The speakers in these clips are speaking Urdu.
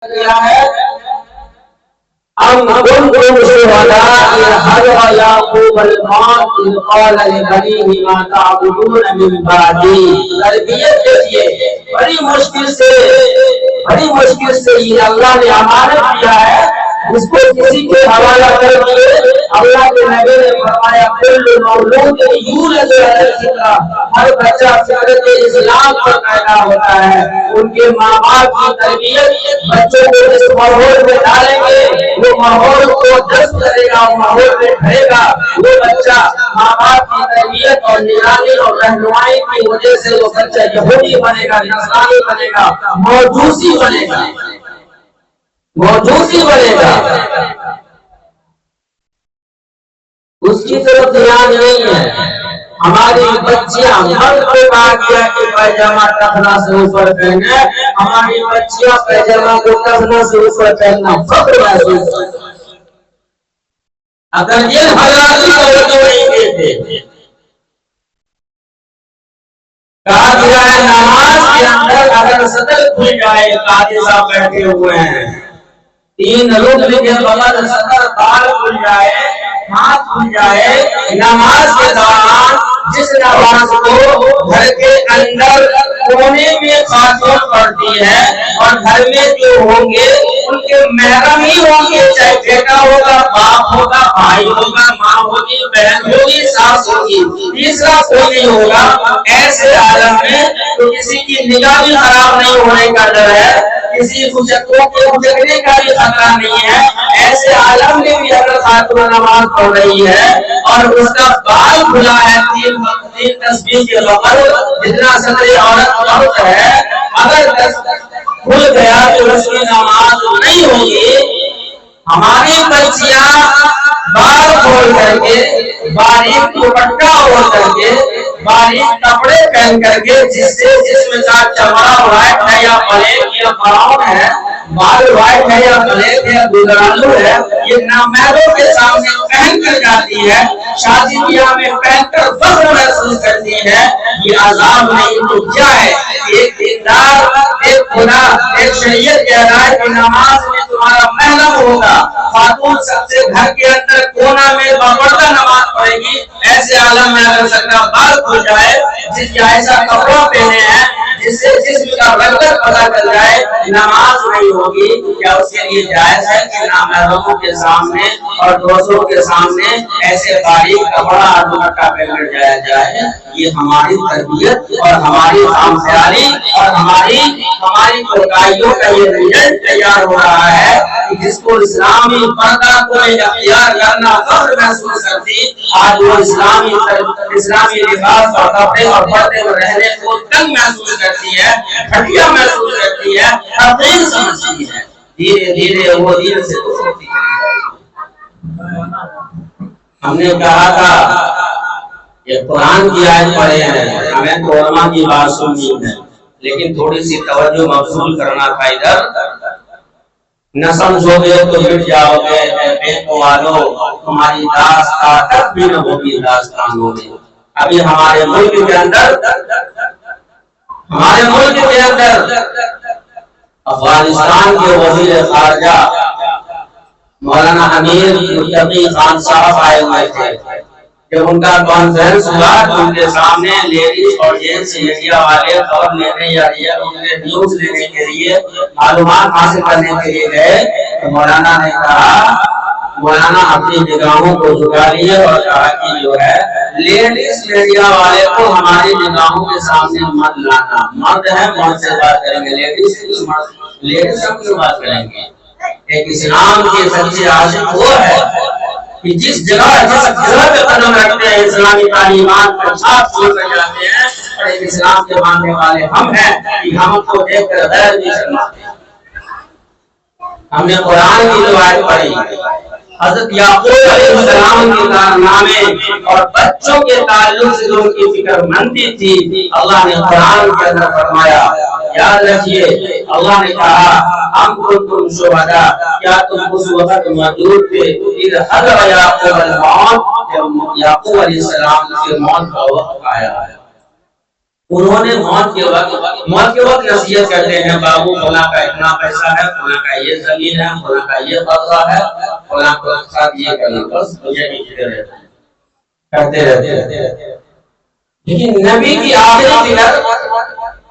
کیا ہے ام کنتم شہداء اذ حضر یعقوب الموت اذ قال لبنیہ ما تعبدون من بعدی. تربیت دیکھیے بڑی مشکل سے یہ اللہ نے امانت دیا ہے، اس کو کسی کے حوالہ کر دیے. اللہ کے نبی نے فرمایا کل مولود یولد علی الفطرۃ، ہر بچہ فطرت اسلام پر پیدا ہوتا ہے. ان کے ماں باپ کی تربیت بچوں کو اس ماحول میں ڈالیں گے، وہ ماحول کو جذب کرے گا، وہ ماحول میں رہے گا. وہ بچہ ماں باپ کی تربیت اور نگرانی اور رہنمائی کی وجہ سے وہ بچہ یہودی بنے گا، نصرانی بنے گا، موجوسی بنے گا. اس کی طرف دھیان نہیں ہے. ہماری بچیاں مرد کو کہا گیا کہ پیجامہ ٹخنا سے اوپر پہنے، ہماری بچیاں پیجامہ کو ٹخنا سے اوپر پہننا فخر محسوس کرتی ہیں. اگر یہ حالات کی توجہ نہیں دیتے، کہا گیا ہے نماز کے اندر اگر صدر کھل جائے، قاضی صاحب بیٹھے ہوئے ہیں، 3 رکن کے بغیر صدر بال کھل جائے، ہاتھ کھل جائے، نماز کے دوران جس نماز کو گھر کے اندر کونے میں خاتون پڑھتی ہے اور گھر میں جو ہوں گے ان کے محرم ہی ہوں گے، چاہے بیٹا ہوگا، باپ ہوگا، بھائی ہوگا، ماں ہوگی، بہن ہوگی، ساس ہوگی، تیسرا کوئی نہیں ہوگا. ایسے عالم میں تو کسی کی نگاہ بھی خراب نہیں ہونے کا ڈر ہے، کسی کو جگنے کا بھی خطرہ نہیں ہے. ایسے عالم میں بھی اگر خاتون نماز پڑھ رہی ہے اور اس کا بال کھلا ہے 3 تسبیح کے بغیر، جتنا صدر عورت بہت ہے، اگر کھل گیا تو اس کی نماز نہیں ہوگی. ہماری بچیاں بال کھول کر کے، باریک دوپٹہ اوڑھ کر کے، باریک کپڑے پہن کر کے، جس سے جسم کا چمڑا وائٹ ہے یا بلیک یا براؤن ہے، بال وائٹ ہے یا بلیک ہے، دودھالو ہے، یہ نامحرموں کے سامنے پہن کر جاتی ہے، شادی بیاہ میں پہن کر فخر محسوس کرتی ہے. یہ عذاب نہیں تو کیا ہے؟ ایک دیندار، ایک خدا، ایک شریعت کہہ رہا ہے کہ نماز میں تمہارا محرم ہوگا. خاتون سب سے گھر کے اندر کونا میں باپردہ نماز پڑھے گی. ایسے عالم میں اگر سکتا بال کھل جائے، جس کا ایسا کپڑا پہنے ہیں جس سے جسم کا رنگت پتا چل جائے، نماز نہیں ہوگی. کیا اس کے لیے جائز ہے کہ نامحرموں کے سامنے اور دوستوں کے سامنے ایسے باریک کپڑا اور دوپٹہ پہن کر جایا جائے؟ یہ ہماری تربیت اور ہماری خامخیالی اور ہماری کوتاہیوں کا یہ رزلٹ تیار ہو رہا ہے کہ جس کو اسلامی پردہ کو اختیار کرنا فخر محسوس کرتی، آج وہ اسلامی لباس اور کپڑے اور پردے میں رہنے کو تنگ محسوس کرتی ہے، گھٹیا محسوس کرتی ہے، حقیر سمجھتی ہے. دھیرے دھیرے وہ دین سے دور ہوتی چلی جائے گی. ہم نے کہا تھا یہ قرآن کی آیت پڑھے ہیں، ہمیں تو علماء کی بات سننی ہے، لیکن تھوڑی سی توجہ مبذول کرنا تھا. ادھر نہ سمجھو گے تو مٹ جاؤ گے، بیٹوں والو تمہاری داستان تک بھی نہ ہوگی داستانوں میں. ابھی ہمارے ملک کے اندر افغانستان کے وزیر خارجہ مولانا امیر متقی خان صاحب آئے ہوئے تھے. جب ان کا کانفرنس ہوا تو ان کے سامنے لیڈیز اور جینٹس میڈیا والے خبر لینے یا نیوز لینے کے لیے معلومات حاصل کرنے کے لیے گئے تو مولانا نے کہا، مولانا اپنی نگاہوں کو جھکا لیے اور کہا کہ جو ہے لیڈیز میڈیا والے کو ہماری نگاہوں کے سامنے مت لانا. مرد ہے، مرد سے بات کریں گے، لیڈیز سب سے بات کریں گے. ایک اسلام کے سچے عاشق وہ ہے کہ جس جگہ پہ قدم رکھتے ہیں اسلامی تعلیمات پر چھاپ چھوڑ کر جاتے ہیں. اور ایک اسلام کے ماننے والے ہم ہیں کہ ہم کو دیکھ کر غیر بھی شرماتے ہیں. ہم نے قرآن کی روایت پڑھی، حضرت یعقوب علیہ السلام کے کارنامے اور بچوں کے تعلق سے جو ان کی فکر مندی تھی، اللہ نے قرآن کے اندر فرمایا. یاد رکھیے اللہ نے کہا ام کنتم شہداء، کیا تم اس وقت موجود تھے اذ حضر یعقوب الموت، جب یعقوب علیہ السلام کے موت کا وقت آیا. انہوں نے موت کے وقت نصیحت کرتے ہیں بابو فلاں کا اتنا پیسہ ہے، فلاں کا یہ زمین ہے، فلاں کا یہ قبضہ ہے، فلاں کو ساتھ یہ کرنا، بس مجھے بھی کرتے رہتے ہیں۔ لیکن نبی کی آخری فکر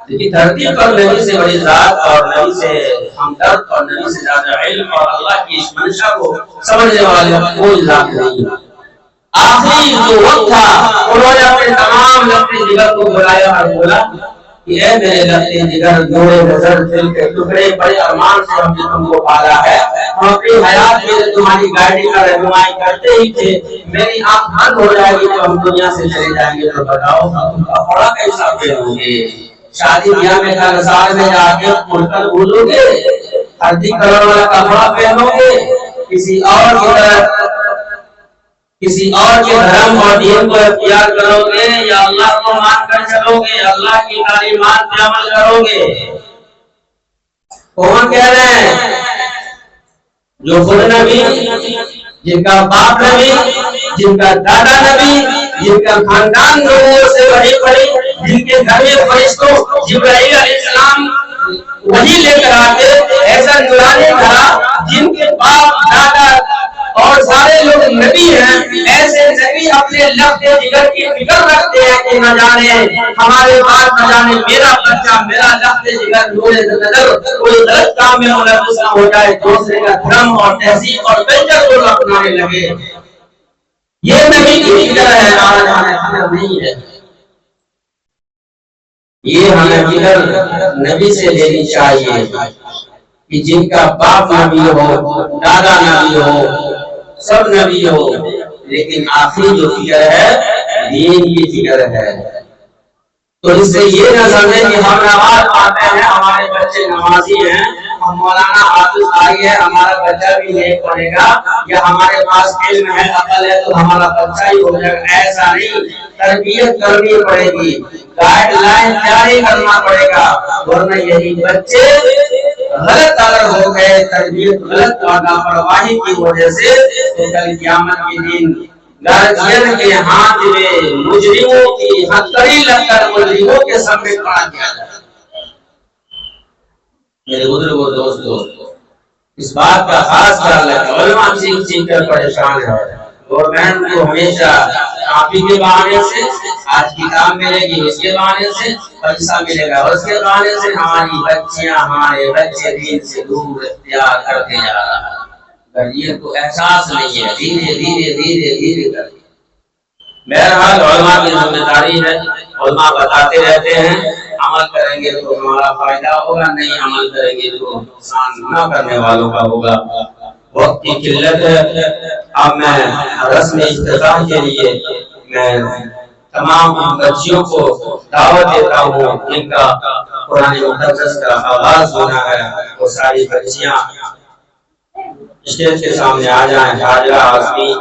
کہ دھرتی پر نبی سے بڑی ذات اور نبی سے ہمدرد اور نبی سے زیادہ علم اور اللہ کی اس منشا کو سمجھنے والے کوئی ذات نہیں۔ آخری جو وقت تھا انہوں نے اپنے تمام لفظ جگر کو بلایا اور بولا کہ اے میرے لفظ جگر، جوڑے نظر، دل کے ٹکڑے، بڑے ارمان سے ہم نے تم کو پالا ہے، ہم اپنی حیات میں تمہاری گائیڈنگ کا رہنمائی کرتے ہی تھے، میری آنکھ بند ہو جائے گی تو ہم دنیا سے چلے جائیں گے، تو بتاؤ تم کا بڑا کیسا پھیرو گے؟ شادی بیاہ میں گھر میں جا کے کھل بھولو گے، ہردی کلر والا کپڑا پہنو گے، کسی اور کے دھرم اور دین کو اختیار کرو گے، یا اللہ کو مان کر چلو گے، اللہ کی تعلیمات پر عمل کرو گے؟ کون کہہ رہے ہیں؟ جو خود نبی، جن کا باپ نبی، جن کا دادا نبی، جن کا خاندان لوگوں سے بڑی بڑی، جن کے گھر میں فرشتوں جبرائیل علیہ السلام وہی لے کر آتے، ایسا نورانی گھر جن کے باپ دادا اور سارے لوگ نبی ہیں، ایسے نبی اپنے لفظ جگر کی فکر رکھتے ہیں کہ نہ جانے ہمارے بعد نہ جانے میرا بچہ، میرا لفظ جگر نور نظر کوئی غلط کام میں ملوث نہ ہو جائے، دوسرے کا دھرم اور تہذیب اور کلچر کو اپنانے لگے۔ یہ نبی کی فکر ہے، آج ہمیں فکر نہیں ہے۔ یہ ہمیں فکر نبی سے لینی چاہیے کہ جن کا باپ نبی ہو، دادا نبی ہو، سب نبی ہو، لیکن آخری جو فکر ہے دین کی فکر ہے۔ تو اس سے یہ نہ سمجھے کہ ہم نماز پڑھتے ہیں، ہمارے بچے نمازی ہیں، ہم مولانا حافظ آئی ہے، ہمارا بچہ بھی نیک پڑھے گا، یا ہمارے پاس علم ہے، عقل ہے تو ہمارا بچہ ہی ہو جائے گا۔ ایسا نہیں، تربیت کرنی پڑے گی، گائیڈ لائن جاری کرنا پڑے گا، ورنہ یہی بچے غلط اگر ہو گئے، تربیت غلط اور لاپرواہی کی وجہ سے، تو کل قیامت کے دن گارجین کے ہاتھ میں مجرموں کی ہتھکڑی لگ کر مجرموں کے سامنے کھڑا کیا جائے۔ میرے بزرگوں دوستوں، اس بات کا خاص خیال رکھیں، علماء سیکھ کر پریشان ہے۔ گورنمنٹ کو ہمیشہ کاپی کے بہانے سے، آج کتاب ملے گی اس کے بہانے سے، پیسہ ملے گا اس کے بہانے سے، ہماری بچیاں ہمارے بچے دین سے دور اختیار کرتے جا رہا ہے۔ اگر یہ تو احساس نہیں ہے، دھیرے دھیرے دھیرے دھیرے کر بہرحال علماء کی ذمہ داری ہے، علماء بتاتے رہتے ہیں، عمل کریں گے تو ہمارا فائدہ ہوگا، نہیں عمل کریں گے تو نقصان نہ کرنے والوں کا ہوگا۔ وقت کی قلت ہے، اب میں رسم افتتاح کے لیے میں تمام بچیوں کو دعوت دیتا ہوں، جن کا قرآن مقدس کا آغاز ہونا ہے، وہ ساری بچیاں اسٹیج کے سامنے آ جائیں۔ حاجرہ آزمی،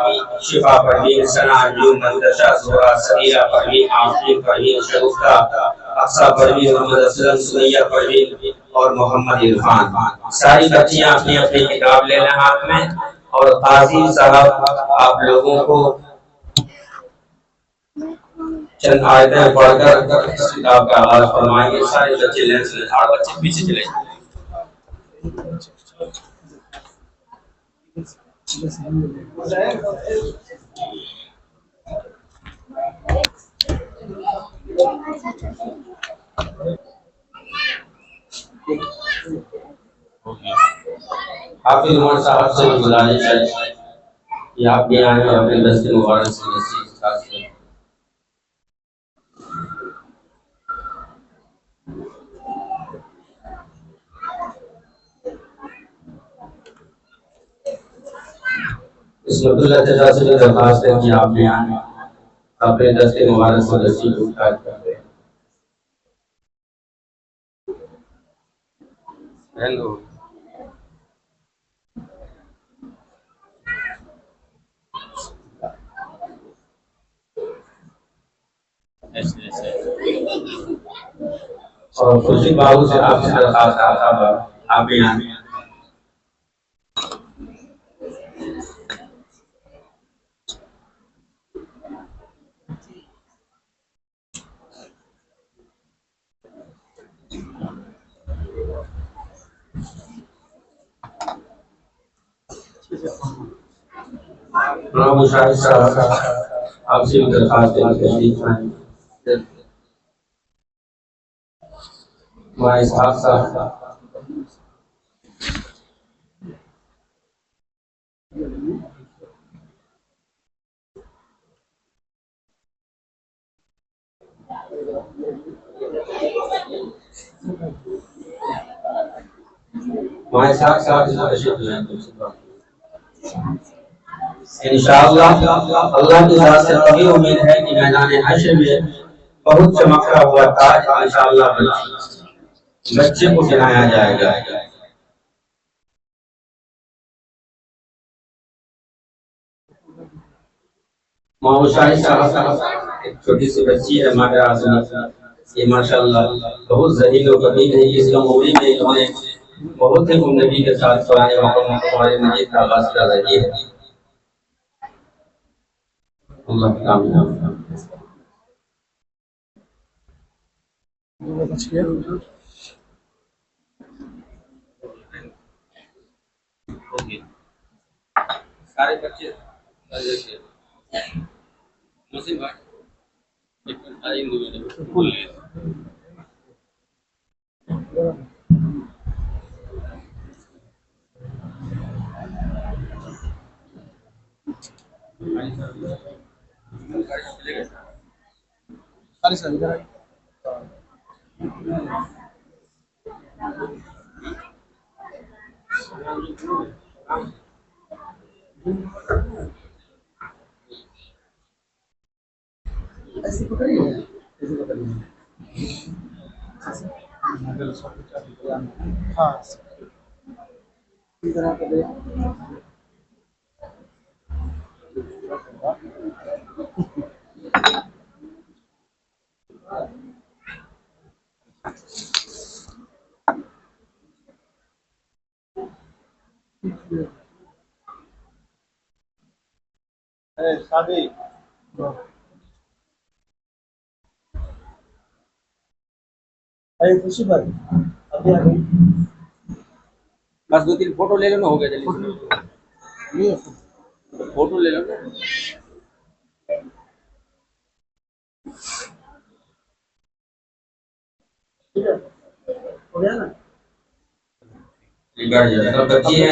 شفا پروین، ثنا انجم، منتشا زہرا، سمیرہ پروین، آفرین پروین، شگفتہ، اقصیٰ پروین، محمد اسلم، سمیہ پروین اور محمد عرفان۔ ساری بچیاں اپنی اپنی کتاب لے لیں ہاتھ میں، اور قاضی صاحب آپ لوگوں کو چند آیتیں پڑھ کر اس کتاب کا آغاز فرمائیں گے۔ سارے بچے لین سے اور بچے پیچھے چلے جائیں۔ حافظ عمر صاحب سے گزارش ہے کہ آپ کے آئیں اور اپنے دست مبارک سے نصیحت حاصل کریں۔ اس وقت اللہ تعالیٰ سے درخواست ہے کہ آپ یہاں اپنے دست مبارک سے نصیحت حاصل کریں۔ ہیلو اور خوشی بابو سے آپ سے درخواست آپ بھی یہاں مشاہد صاحب آپ سے بھی درخواست ہے کہ تشریف لائیں. مائے صاحب صاحب مائے صاحب صاحب تشریف لائیں. انشاءاللہ اللہ کی ذات سے قوی امید ہے کہ میدان حشر میں بہت چمکتا ہوا تاج انشاءاللہ بچے کو پہنایا جائے گا. مولانا شاہد صاحب ایک چھوٹی سی بچی ہے مادر اعظم، یہ ماشاءاللہ بہت ذہین و قبیل ہے. اس عمری میں انہوں نے بہت ہی عمدگی کے ساتھ قرآن مقام مجید کا آغاز کر رہی ہے. اللہ کامیاب سارے بچے مسلم بھائی ایسے پکڑیے ایسے پکڑیے ہاں طرح کا شادی خوشی بات ابھی آ گئی بس 2-3 فوٹو لے لینا ہو گیا. جلدی فوٹو لے لینا ہو گیا نا. بچی ہے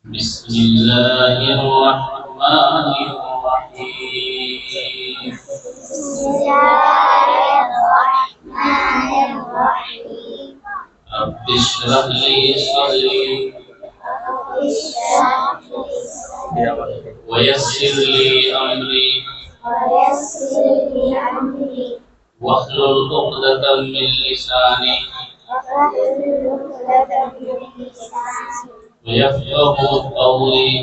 بسم اللہ الرحمن الرحیم. رب اشرح لي صدري ويسر لي امري واحلل عقدة من لساني ويفقهوا قولي.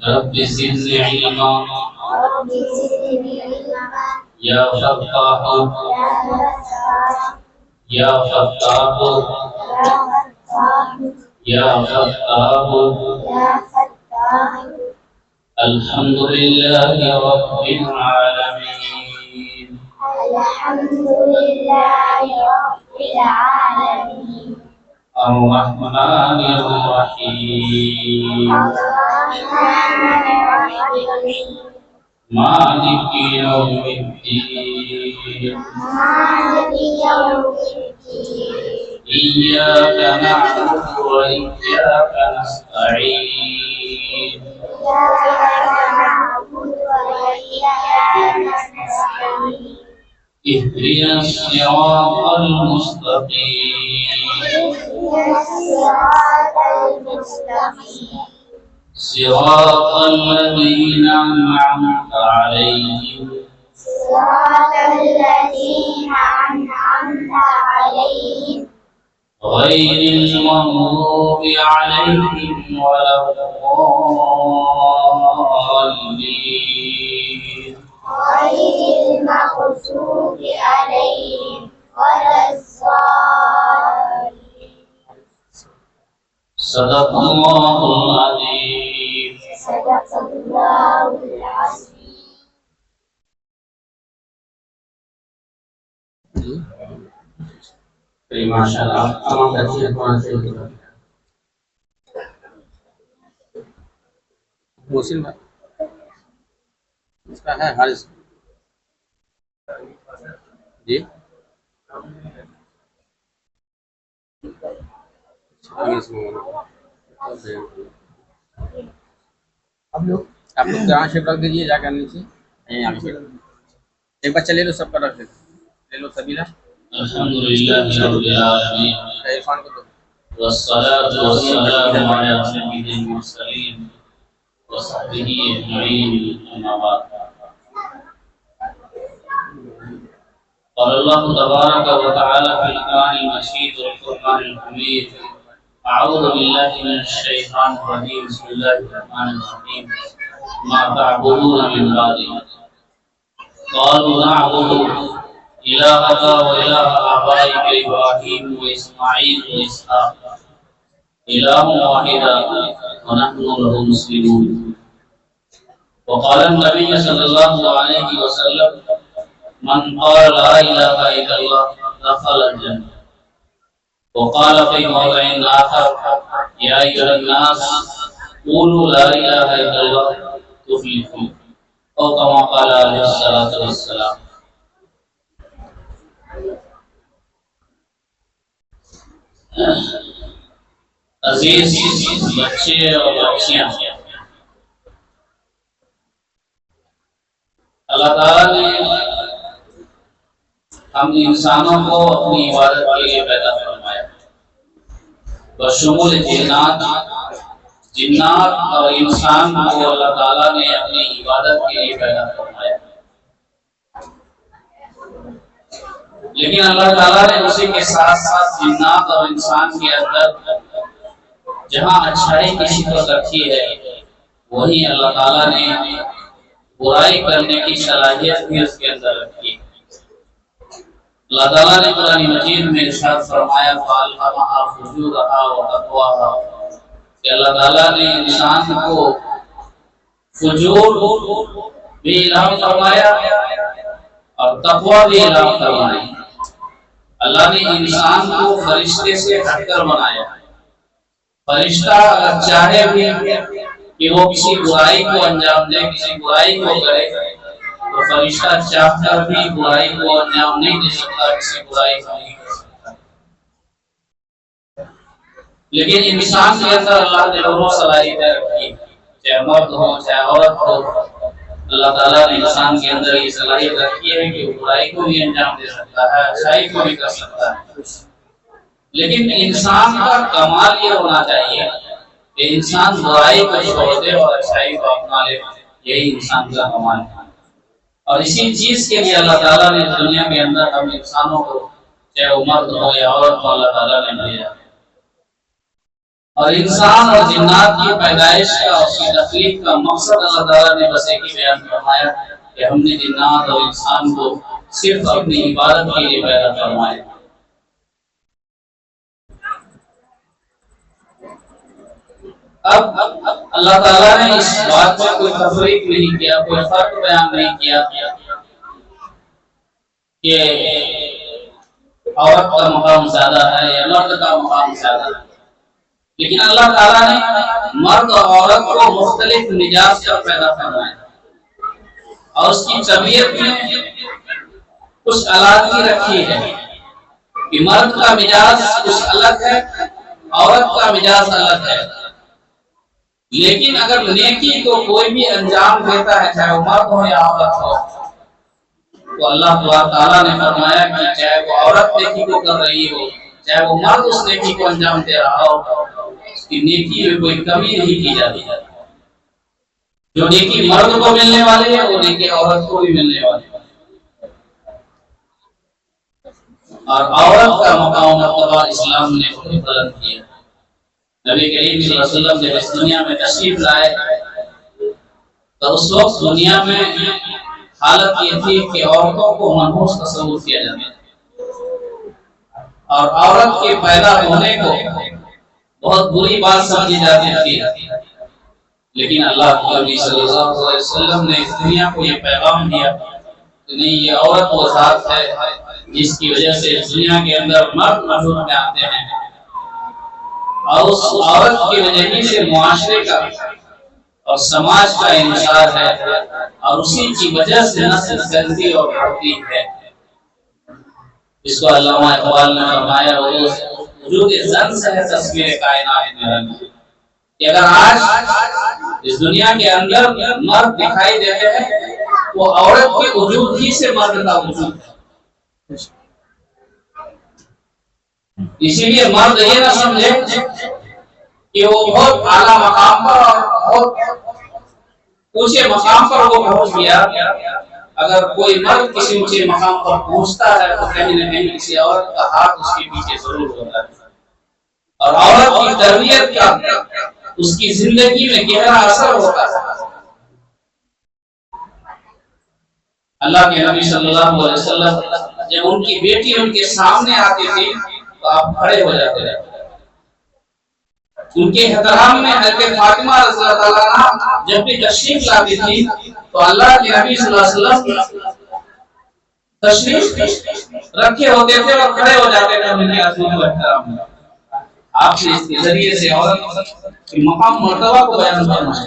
رب زدني علما يا فتاح يا فتاح يا فتاح. الحمد لله رب العالمين. الحمد لله رب العالمين. الرحمن الرحيم. الرحمن الرحيم. مالك يوم الدين. مالك يوم الدين. إياك نعبد وإياك نستعين. إياك نعبد وإياك نستعين. اهدنا الصراط المستقيم. اهدنا الصراط المستقيم. صراط الذين أنعمت عليهم. صراط الذين أنعمت عليهم. غير المغضوب عليهم ولا الضالين. غير المغضوب عليهم ولا الضالين. صدق الله العظيم. صدق الله العظيم. ماشاءاللہ تمام بچے قرآن سے محسن بھائی اس کا ہے حارث جی آپ لوگ جہاں شیپ رکھ دیجیے جا کر نیچے ایک بچہ لے لو سب کا رکھ دے لے لو سبیلا الحمدللہ رب العالمین عرفان کو دو والصلاة والسلام على سيد المرسلين وصحبه أجمعين أما بعد. قال الله تبارك وتعالى في القرآن المجيد والقرآن الحميد: أعوذ بالله من الشيطان الرجيم. بسم الله الرحمن الرحيم. ما تعبدون من بعدي قالوا نعبد إلهك وإله آبائك إبراهيم وإسماعيل وإسحاق إله واحدا ونحن له مسلمون. وقال النبي صلى الله عليه وسلم: من قال لا إله إلا الله دخل الجنة. وقال في موضع آخر: يا أيها الناس قولوا لا إله إلا الله تفلحوا، أو كما قال عليه الصلاة والسلام. عزیز بچے اور بچیاں، اللہ تعالیٰ نے ہم انسانوں کو اپنی عبادت کے لیے پیدا فرمایا، بشمول جنات اور انسان کو اللہ تعالیٰ نے اپنی عبادت کے لیے پیدا فرمایا. لیکن اللہ تعالیٰ نے اسی کے ساتھ ساتھ جنات اور انسان کے اندر جہاں اچھائی کی صفت رکھی ہے وہیں اللہ تعالیٰ نے برائی کرنے کی صلاحیت بھی اس کے اندر رکھی ہے. اللہ تعالیٰ نے قرآن مجید میں ارشاد فرمایا: فَأَلْهَمَهَا فُجُورَهَا وَتَقْوَاهَا، کہ اللہ تعالیٰ نے انسان کو فجور بھی الہام فرمایا اور تقوی بھی الہام فرمائی. اللہ نے انسان کو فرشتے سے ہٹ کر بنایا. فرشتہ اگر چاہے بھی کہ وہ کسی برائی کو انجام دے، کسی برائی کو کرے، تو فرشتہ چاہ کر بھی برائی کو انجام نہیں دے سکتا، کسی برائی کو نہیں کر سکتا. لیکن انسان کے اندر اللہ نے دونوں صلاحیتیں رکھی، چاہے مرد ہو چاہے عورت ہو. اللہ تعالیٰ نے انسان کے اندر یہ صلاحیت رکھی ہے کہ وہ برائی کو بھی انجام دے سکتا ہے، اچھائی کو بھی کر سکتا ہے. لیکن انسان کا کمال یہ ہونا چاہیے کہ انسان برائی کو چھوڑ دے اور اچھائی کو اپنا لے. یہی انسان کا کمال ہے. اور اسی چیز کے لیے اللہ تعالیٰ نے دنیا کے اندر ہم انسانوں کو، چاہے وہ مرد ہو یا عورت ہو، اللہ تعالیٰ نے بھیجا. اور انسان اور جنات کی پیدائش کا، اس کی تخلیق کا مقصد اللہ تعالیٰ نے بس ایک ہی بیان فرمایا کہ ہم نے جنات اور انسان کو صرف اپنی عبادت کے لیے پیدا فرمایا. اب اللہ تعالیٰ نے اس بات میں کوئی تفریق نہیں کیا، کوئی فرق بیان نہیں کیا کہ عورت کا مقام زیادہ ہے یا مرد کا مقام زیادہ ہے. لیکن اللہ تعالیٰ نے مرد اور عورت کو مختلف مزاج کا پیدا فرمایا اور اس کی طبیعت میں کچھ علامتی رکھی ہے کہ مرد کا مزاج کچھ الگ ہے، عورت کا مزاج الگ ہے. لیکن اگر نیکی کو کوئی بھی انجام دیتا ہے، چاہے وہ مرد ہو یا عورت ہو، تو اللہ تعالیٰ نے فرمایا کہ چاہے وہ عورت نیکی کو کر رہی ہو، چاہے وہ مرد اس نیکی کو انجام دے رہا ہو، اس کی نیکی میں کوئی کمی نہیں کی جاتی. جو نیکی مرد کو ملنے والی ہے وہ نیکی عورت کو بھی ملنے والی ہے. اور عورت کا مقام مرتبہ اسلام نے بہت بلند کیا. نبی کریم صلی اللہ علیہ وسلم جب اس دنیا میں تشریف لائے تو اس وقت دنیا میں حالت یہ تھی کہ عورتوں کو منحوس تصور کیا جاتا ہے. اور عورت کے پیدا ہونے کو بہت بری بات سمجھی جاتی تھی، لیکن اللہ کے نبی صلی اللہ علیہ وسلم نے اس دنیا کو یہ پیغام دیا کہ نہیں، یہ عورت وہ ذات ہے جس کی وجہ سے اس دنیا کے اندر مرد وجود میں آتے ہیں، اور اس عورت کی وجہ ہی سے معاشرے کا اور سماج کا انحصار ہے، اور اسی کی وجہ سے نسل گندی اور بڑھتی ہے۔ اس کو علامہ اقبال نے فرمایا، وجود زن سے ہے تصویر کائنات میں رنگ، کہ اگر آج اس دنیا کے اندر مرد دکھائی دیتے ہیں وہ عورت کے وجود ہی سے مرد کا وجود ہے۔ اسی لیے مرد یہ نہ سمجھے کہ وہ بہت اعلیٰ مقام پر اور بہت اونچے مقام پر وہ پہنچ گیا۔ اگر کوئی مرد کسی اونچے مقام پر پہنچتا ہے تو کہیں نہ کہیں کسی عورت کا ہاتھ اس کے پیچھے ضرور ہوتا ہے، اور عورت کی تربیت کا اس کی زندگی میں گہرا اثر ہوتا ہے۔ اللہ کے نبی صلی اللہ علیہ وسلم جب ان کی بیٹی ان کے سامنے آتی تھی تو آپ کھڑے ہو جاتے رہتے، ان کے احترام میں حضرت فاطمہ رضی اللہ عنہا جب بھی تشریف لاتی تھی تو اللہ کے نبی صلی اللہ علیہ وسلم تشریف رکھے ہوتے تھے اور کھڑے ہو جاتے تھے ان کے عظمت و احترام میں۔ آپ نے اس کے ذریعے سے عورت کی مقام مرتبہ کو بیان کرنا ہے،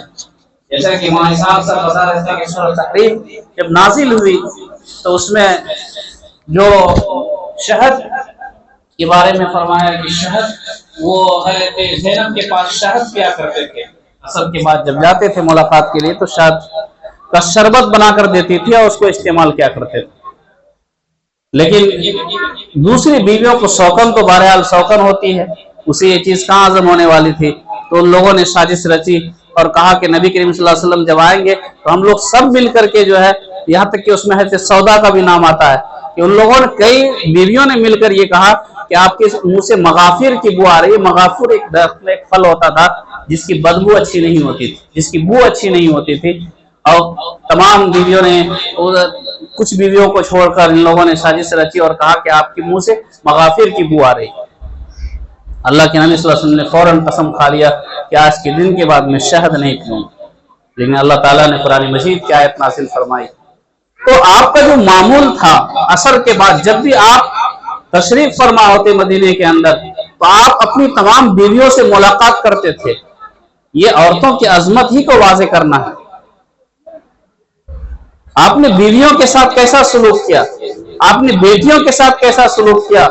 جیسا کہ امام صاحب بتا رہے تھے کہ سورۃ تحریم جب نازل ہوئی تو اس میں جو شہد کے بارے میں فرمایا کہ شہد، وہ حضرت زینب کے پاس شہد پیا کرتے تھے، عصر کے بعد جب جاتے تھے ملاقات کے لیے تو شہد کا شربت بنا کر دیتی تھی اور اس کو استعمال کیا کرتے تھے۔ لیکن دوسری بیویوں کو سوکن تو بہرحال سوکن ہوتی ہے، اسے یہ چیز کہاں ہضم ہونے والی تھی، تو ان لوگوں نے سازش رچی اور کہا کہ نبی کریم صلی اللہ علیہ وسلم جب آئیں گے تو ہم لوگ سب مل کر کے جو ہے، یہاں تک کہ اس میں حضرت سودا کا بھی نام آتا ہے کہ ان لوگوں نے، کئی بیویوں نے مل کر یہ کہا کہ آپ کے منہ سے مغافر کی بو آ رہی ہے۔ مغافر ایک پھل ہوتا تھا جس کی بدبو اچھی نہیں ہوتی تھی، جس کی بو اچھی نہیں ہوتی تھی، اور تمام بیویوں نے، کچھ بیویوں کو چھوڑ کر ان لوگوں نے سازش رچی اور کہا کہ آپ کے منہ سے مغافر کی بو آ رہی ہے۔ اللہ کے نبی صلی اللہ علیہ وسلم نے فوراً قسم کھا لیا کہ آج کے دن کے بعد میں شہد نہیں پیوں گا، لیکن اللہ تعالیٰ نے قرآن مجید کی آیت نازل فرمائی۔ تو آپ کا جو معمول تھا، عصر کے بعد جب بھی آپ تشریف فرما ہوتے مدینے کے اندر تو آپ اپنی تمام بیویوں سے ملاقات کرتے تھے۔ یہ عورتوں کی عظمت ہی کو واضح کرنا ہے۔ آپ نے بیویوں کے ساتھ کیسا سلوک کیا، آپ نے بیٹیوں کے ساتھ کیسا سلوک کیا،